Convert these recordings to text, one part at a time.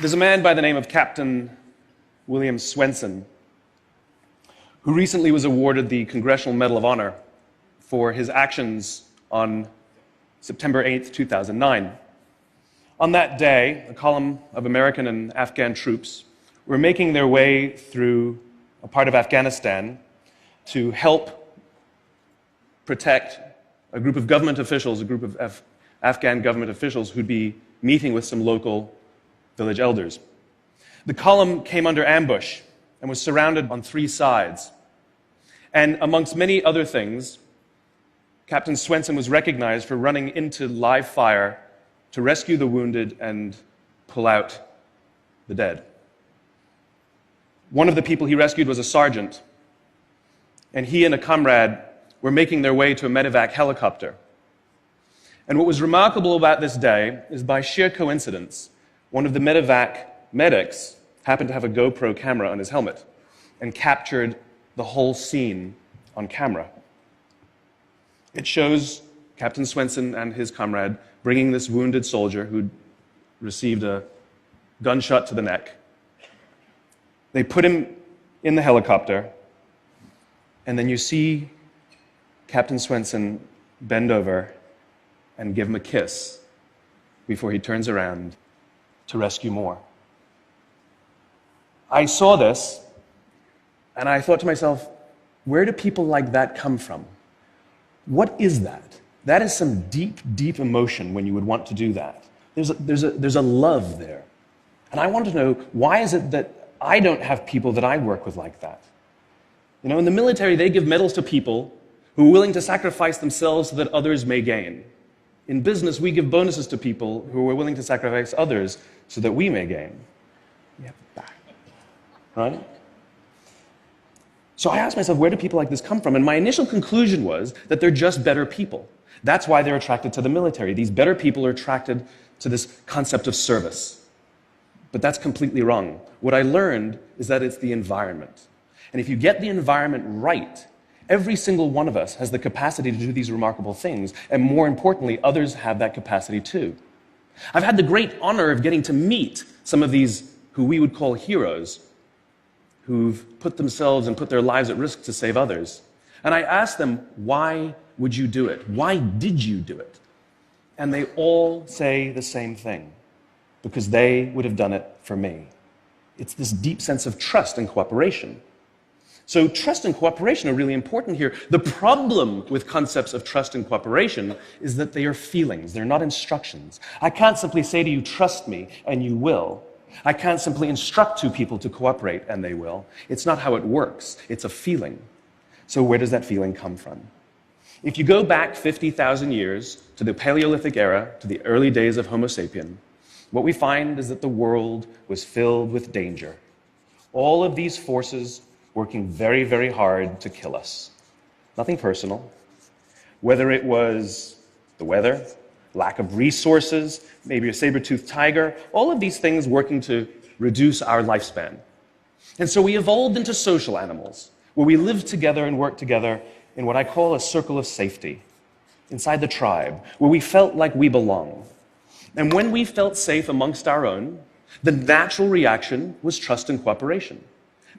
There's a man by the name of Captain William Swenson who recently was awarded the Congressional Medal of Honor for his actions on September 8th, 2009. On that day, a column of American and Afghan troops were making their way through a part of Afghanistan to help protect a group of government officials, a group of Afghan government officials who'd be meeting with some local village elders. The column came under ambush and was surrounded on three sides. And amongst many other things, Captain Swenson was recognized for running into live fire to rescue the wounded and pull out the dead. One of the people he rescued was a sergeant, and he and a comrade were making their way to a medevac helicopter. And what was remarkable about this day is, by sheer coincidence, one of the medevac medics happened to have a GoPro camera on his helmet and captured the whole scene on camera. It shows Captain Swenson and his comrade bringing this wounded soldier who'd received a gunshot to the neck. They put him in the helicopter, and then you see Captain Swenson bend over and give him a kiss before he turns around to rescue more. I saw this, and I thought to myself, where do people like that come from? What is that? That is some deep, deep emotion when you would want to do that. There's a love there. And I want to know, why is it that I don't have people that I work with like that? You know, in the military, they give medals to people who are willing to sacrifice themselves so that others may gain. In business, we give bonuses to people who are willing to sacrifice others so that we may gain. We have that, right? So I asked myself, where do people like this come from? And my initial conclusion was that they're just better people. That's why they're attracted to the military. These better people are attracted to this concept of service. But that's completely wrong. What I learned is that it's the environment. And if you get the environment right, every single one of us has the capacity to do these remarkable things, and more importantly, others have that capacity too. I've had the great honor of getting to meet some of these who we would call heroes, who've put themselves and put their lives at risk to save others. And I asked them, why would you do it? Why did you do it? And they all say the same thing: because they would have done it for me. It's this deep sense of trust and cooperation. So trust and cooperation are really important here. The problem with concepts of trust and cooperation is that they are feelings, they're not instructions. I can't simply say to you, trust me, and you will. I can't simply instruct two people to cooperate, and they will. It's not how it works. It's a feeling. So where does that feeling come from? If you go back 50,000 years to the Paleolithic era, to the early days of Homo sapien, what we find is that the world was filled with danger. All of these forces working very, very hard to kill us. Nothing personal. Whether it was the weather, lack of resources, maybe a saber-toothed tiger, all of these things working to reduce our lifespan. And so we evolved into social animals, where we lived together and worked together in what I call a circle of safety, inside the tribe, where we felt like we belonged. And when we felt safe amongst our own, the natural reaction was trust and cooperation.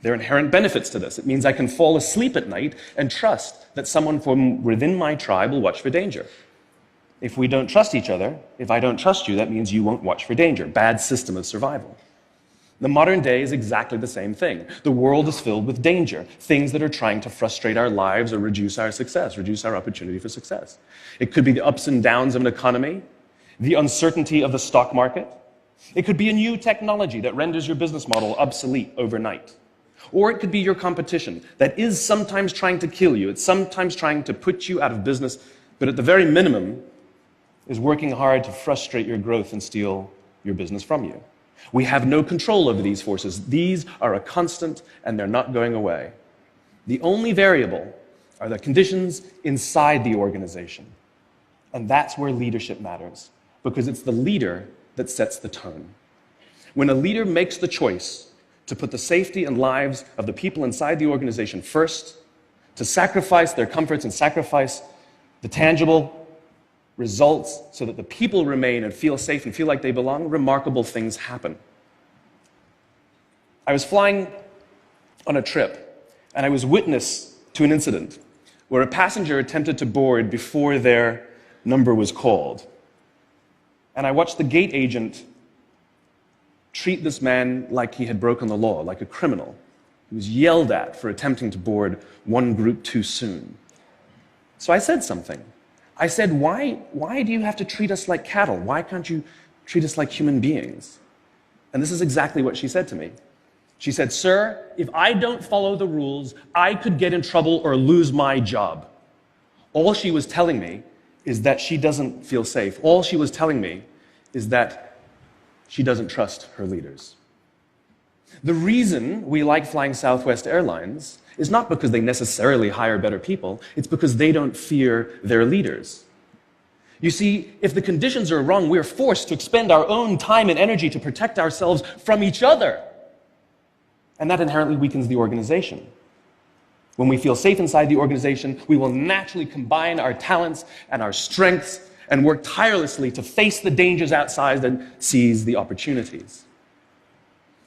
There are inherent benefits to this. It means I can fall asleep at night and trust that someone from within my tribe will watch for danger. If we don't trust each other, if I don't trust you, that means you won't watch for danger. Bad system of survival. The modern day is exactly the same thing. The world is filled with danger, things that are trying to frustrate our lives or reduce our success, reduce our opportunity for success. It could be the ups and downs of an economy, the uncertainty of the stock market. It could be a new technology that renders your business model obsolete overnight. Or it could be your competition that is sometimes trying to kill you. It's sometimes trying to put you out of business, but at the very minimum is working hard to frustrate your growth and steal your business from you. We have no control over these forces. These are a constant, and they're not going away. The only variable are the conditions inside the organization. And that's where leadership matters, because it's the leader that sets the tone. When a leader makes the choice to put the safety and lives of the people inside the organization first, to sacrifice their comforts and sacrifice the tangible results so that the people remain and feel safe and feel like they belong, remarkable things happen. I was flying on a trip, and I was witness to an incident where a passenger attempted to board before their number was called. And I watched the gate agent treat this man like he had broken the law, like a criminal. He was yelled at for attempting to board one group too soon. So I said something. I said, why do you have to treat us like cattle? Why can't you treat us like human beings? And this is exactly what she said to me. She said, "Sir, if I don't follow the rules, I could get in trouble or lose my job." All she was telling me is that she doesn't feel safe. All she was telling me is that she doesn't trust her leaders. The reason we like flying Southwest Airlines is not because they necessarily hire better people, it's because they don't fear their leaders. You see, if the conditions are wrong, we're forced to expend our own time and energy to protect ourselves from each other. And that inherently weakens the organization. When we feel safe inside the organization, we will naturally combine our talents and our strengths and work tirelessly to face the dangers outside and seize the opportunities.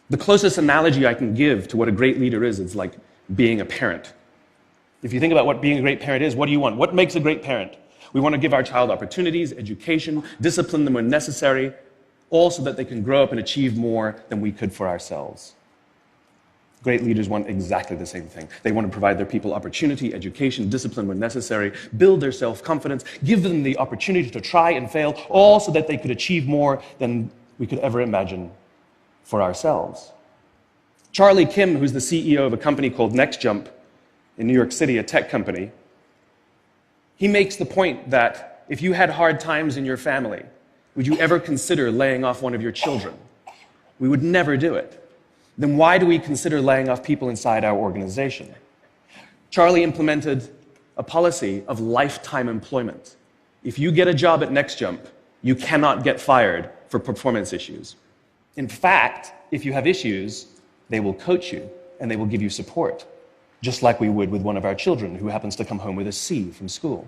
The closest analogy I can give to what a great leader is like being a parent. If you think about what being a great parent is, what do you want? What makes a great parent? We want to give our child opportunities, education, discipline them when necessary, all so that they can grow up and achieve more than we could for ourselves. Great leaders want exactly the same thing. They want to provide their people opportunity, education, discipline when necessary, build their self-confidence, give them the opportunity to try and fail, all so that they could achieve more than we could ever imagine for ourselves. Charlie Kim, who's the CEO of a company called NextJump in New York City, a tech company, he makes the point that if you had hard times in your family, would you ever consider laying off one of your children? We would never do it. Then why do we consider laying off people inside our organization? Charlie implemented a policy of lifetime employment. If you get a job at NextJump, you cannot get fired for performance issues. In fact, if you have issues, they will coach you and they will give you support, just like we would with one of our children who happens to come home with a C from school.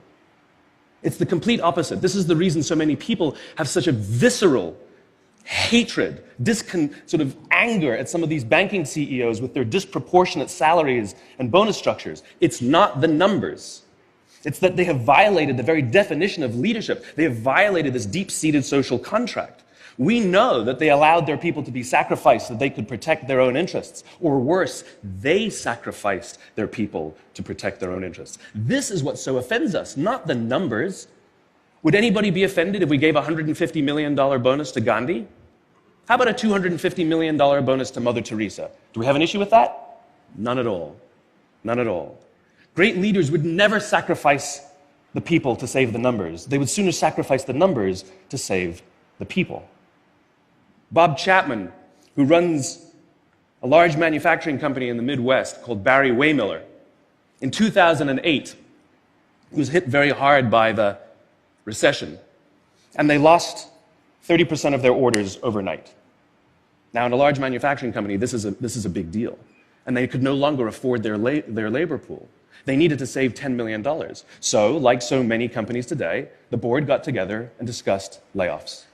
It's the complete opposite. This is the reason so many people have such a visceral hatred, sort of anger at some of these banking CEOs with their disproportionate salaries and bonus structures. It's not the numbers. It's that they have violated the very definition of leadership. They have violated this deep-seated social contract. We know that they allowed their people to be sacrificed so that they could protect their own interests. Or worse, they sacrificed their people to protect their own interests. This is what so offends us, not the numbers. Would anybody be offended if we gave a $150 million bonus to Gandhi? How about a $250 million bonus to Mother Teresa? Do we have an issue with that? None at all. None at all. Great leaders would never sacrifice the people to save the numbers. They would sooner sacrifice the numbers to save the people. Bob Chapman, who runs a large manufacturing company in the Midwest called Barry Waymiller, in 2008, he was hit very hard by the recession, and they lost 30% of their orders overnight. Now, in a large manufacturing company, this is a big deal, and they could no longer afford their labor pool. They needed to save $10 million. So, like so many companies today, the board got together and discussed layoffs.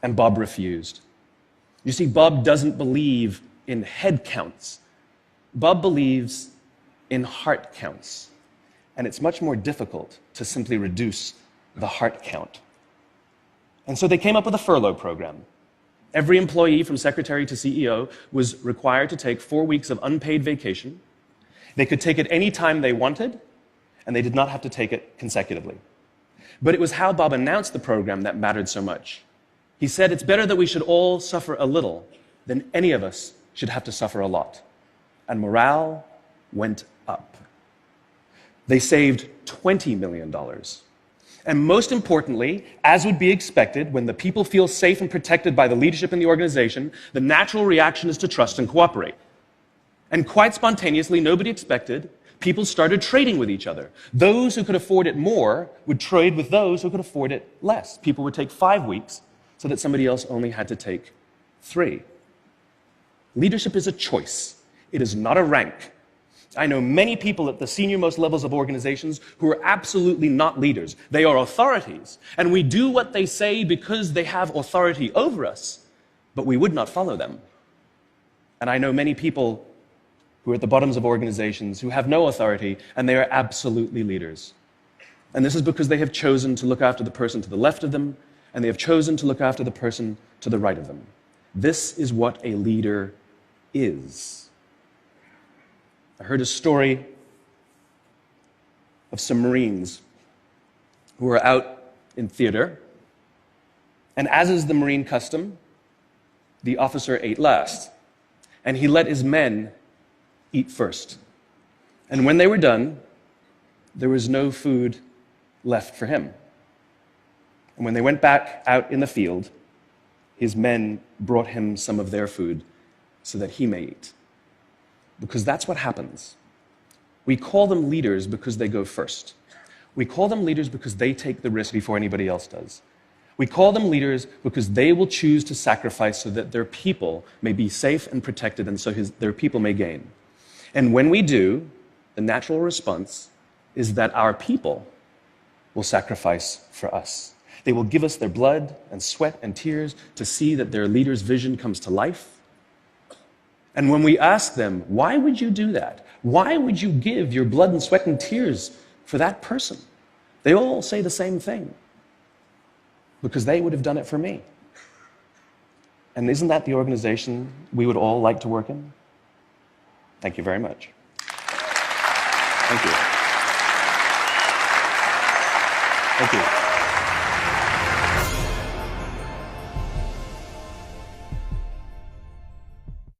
And Bob refused. You see, Bob doesn't believe in head counts. Bob believes in heart counts. And it's much more difficult to simply reduce the heart count. And so they came up with a furlough program. Every employee from secretary to CEO was required to take 4 weeks of unpaid vacation. They could take it any time they wanted, and they did not have to take it consecutively. But it was how Bob announced the program that mattered so much. He said, it's better that we should all suffer a little than any of us should have to suffer a lot. And morale went up. They saved $20 million. And most importantly, as would be expected, when the people feel safe and protected by the leadership in the organization, the natural reaction is to trust and cooperate. And quite spontaneously, nobody expected, people started trading with each other. Those who could afford it more would trade with those who could afford it less. People would take 5 weeks so that somebody else only had to take 3. Leadership is a choice. It is not a rank. I know many people at the senior-most levels of organizations who are absolutely not leaders. They are authorities, and we do what they say because they have authority over us, but we would not follow them. And I know many people who are at the bottoms of organizations who have no authority, and they are absolutely leaders. And this is because they have chosen to look after the person to the left of them, and they have chosen to look after the person to the right of them. This is what a leader is. I heard a story of some Marines who were out in theater, and as is the Marine custom, the officer ate last, and he let his men eat first. And when they were done, there was no food left for him. And when they went back out in the field, his men brought him some of their food so that he may eat. Because that's what happens. We call them leaders because they go first. We call them leaders because they take the risk before anybody else does. We call them leaders because they will choose to sacrifice so that their people may be safe and protected, and so their people may gain. And when we do, the natural response is that our people will sacrifice for us. They will give us their blood and sweat and tears to see that their leader's vision comes to life. And when we ask them, why would you do that? Why would you give your blood and sweat and tears for that person? They all say the same thing. Because they would have done it for me. And isn't that the organization we would all like to work in? Thank you very much. Thank you. Thank you.